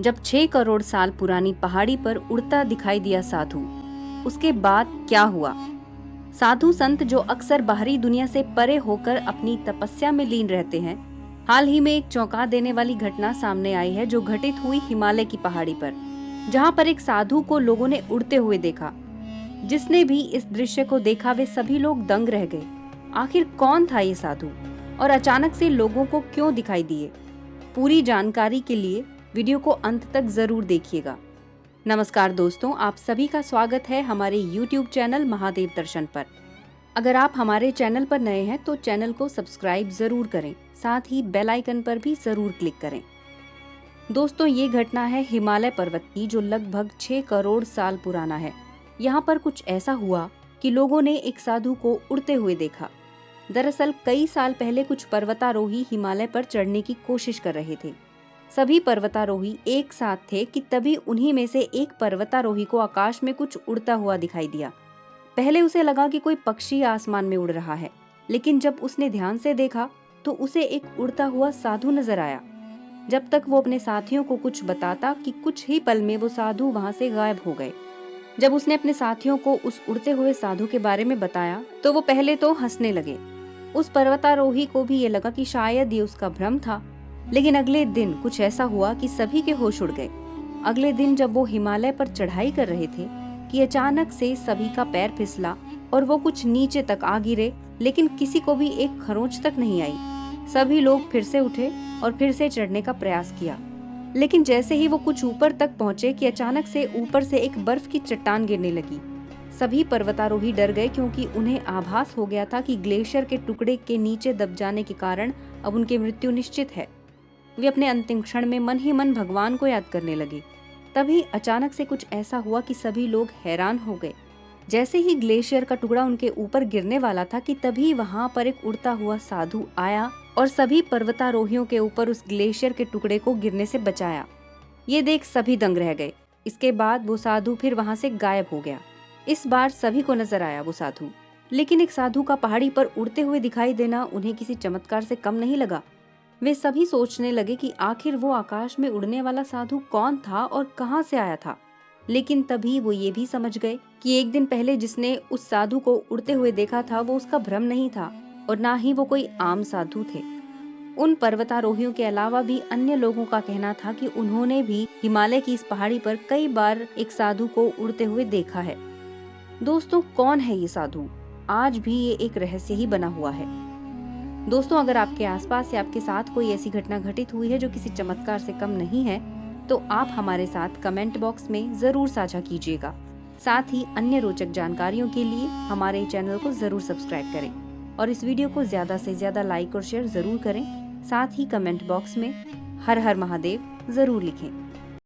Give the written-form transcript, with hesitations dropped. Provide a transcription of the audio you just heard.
जब 6 करोड़ साल पुरानी पहाड़ी पर उड़ता दिखाई दिया साधु। उसके बाद क्या हुआ? साधु संत जो अक्सर बाहरी दुनिया से परे होकर अपनी तपस्या में लीन रहते हैं, हाल ही में एक चौंका देने वाली घटना सामने आई है जो घटित हुई हिमालय की पहाड़ी पर, जहां पर एक साधु को लोगों ने उड़ते हुए देखा। जिसने भी इस दृश्य को देखा वे सभी लोग दंग रह गए। आखिर कौन था ये साधु और अचानक से लोगों को क्यों दिखाई दिए? पूरी जानकारी के लिए वीडियो को अंत तक जरूर देखिएगा। नमस्कार दोस्तों, आप सभी का स्वागत है हमारे YouTube चैनल महादेव दर्शन पर। अगर आप हमारे चैनल पर नए हैं तो चैनल को सब्सक्राइब जरूर करें, साथ ही बेल आइकन पर भी जरूर क्लिक करें। दोस्तों, ये घटना है हिमालय पर्वत की, जो लगभग 6 करोड़ साल पुराना है। यहाँ पर कुछ ऐसा हुआ कि लोगों ने एक साधु को उड़ते हुए देखा। दरअसल कई साल पहले कुछ पर्वतारोही हिमालय पर चढ़ने की कोशिश कर रहे थे। सभी पर्वतारोही एक साथ थे कि तभी उन्हीं में से एक पर्वतारोही को आकाश में कुछ उड़ता हुआ दिखाई दिया। पहले उसे लगा कि कोई पक्षी आसमान में उड़ रहा है, लेकिन जब उसने ध्यान से देखा तो उसे एक उड़ता हुआ साधु नजर आया। जब तक वो अपने साथियों को कुछ बताता कि कुछ ही पल में वो साधु वहां से गायब हो गए। जब उसने अपने साथियों को उस उड़ते हुए साधु के बारे में बताया तो वो पहले तो हंसने लगे। उस पर्वतारोही को भी ये लगा कि शायद ये उसका भ्रम था, लेकिन अगले दिन कुछ ऐसा हुआ कि सभी के होश उड़ गए। अगले दिन जब वो हिमालय पर चढ़ाई कर रहे थे कि अचानक से सभी का पैर फिसला और वो कुछ नीचे तक आ गिरे, लेकिन किसी को भी एक खरोंच तक नहीं आई। सभी लोग फिर से उठे और फिर से चढ़ने का प्रयास किया, लेकिन जैसे ही वो कुछ ऊपर तक पहुंचे कि अचानक से ऊपर से एक बर्फ की चट्टान गिरने लगी। सभी पर्वतारोही डर गए, क्योंकि उन्हें आभास हो गया था कि ग्लेशियर के टुकड़े के नीचे दब जाने के कारण अब उनकी मृत्यु निश्चित है। वे अपने अंतिम क्षण में मन ही मन भगवान को याद करने लगे। तभी अचानक से कुछ ऐसा हुआ कि सभी लोग हैरान हो गए। जैसे ही ग्लेशियर का टुकड़ा उनके ऊपर गिरने वाला था कि तभी वहां पर एक उड़ता हुआ साधु आया और सभी पर्वतारोहियों के ऊपर उस ग्लेशियर के टुकड़े को गिरने से बचाया। ये देख सभी दंग रह गए। इसके बाद वो साधु फिर वहां से गायब हो गया। इस बार सभी को नजर आया वो साधु, लेकिन एक साधु का पहाड़ी पर उड़ते हुए दिखाई देना उन्हें किसी चमत्कार से कम नहीं लगा। वे सभी सोचने लगे कि आखिर वो आकाश में उड़ने वाला साधु कौन था और कहां से आया था। लेकिन तभी वो ये भी समझ गए कि एक दिन पहले जिसने उस साधु को उड़ते हुए देखा था वो उसका भ्रम नहीं था और ना ही वो कोई आम साधु थे। उन पर्वतारोहियों के अलावा भी अन्य लोगों का कहना था कि उन्होंने भी हिमालय की इस पहाड़ी पर कई बार एक साधु को उड़ते हुए देखा है। दोस्तों, कौन है ये साधु? आज भी ये एक रहस्य ही बना हुआ है। दोस्तों, अगर आपके आसपास या आपके साथ कोई ऐसी घटना घटित हुई है जो किसी चमत्कार से कम नहीं है, तो आप हमारे साथ कमेंट बॉक्स में जरूर साझा कीजिएगा। साथ ही अन्य रोचक जानकारियों के लिए हमारे चैनल को जरूर सब्सक्राइब करें और इस वीडियो को ज्यादा से ज्यादा लाइक और शेयर जरूर करें। साथ ही कमेंट बॉक्स में हर हर महादेव जरूर लिखें।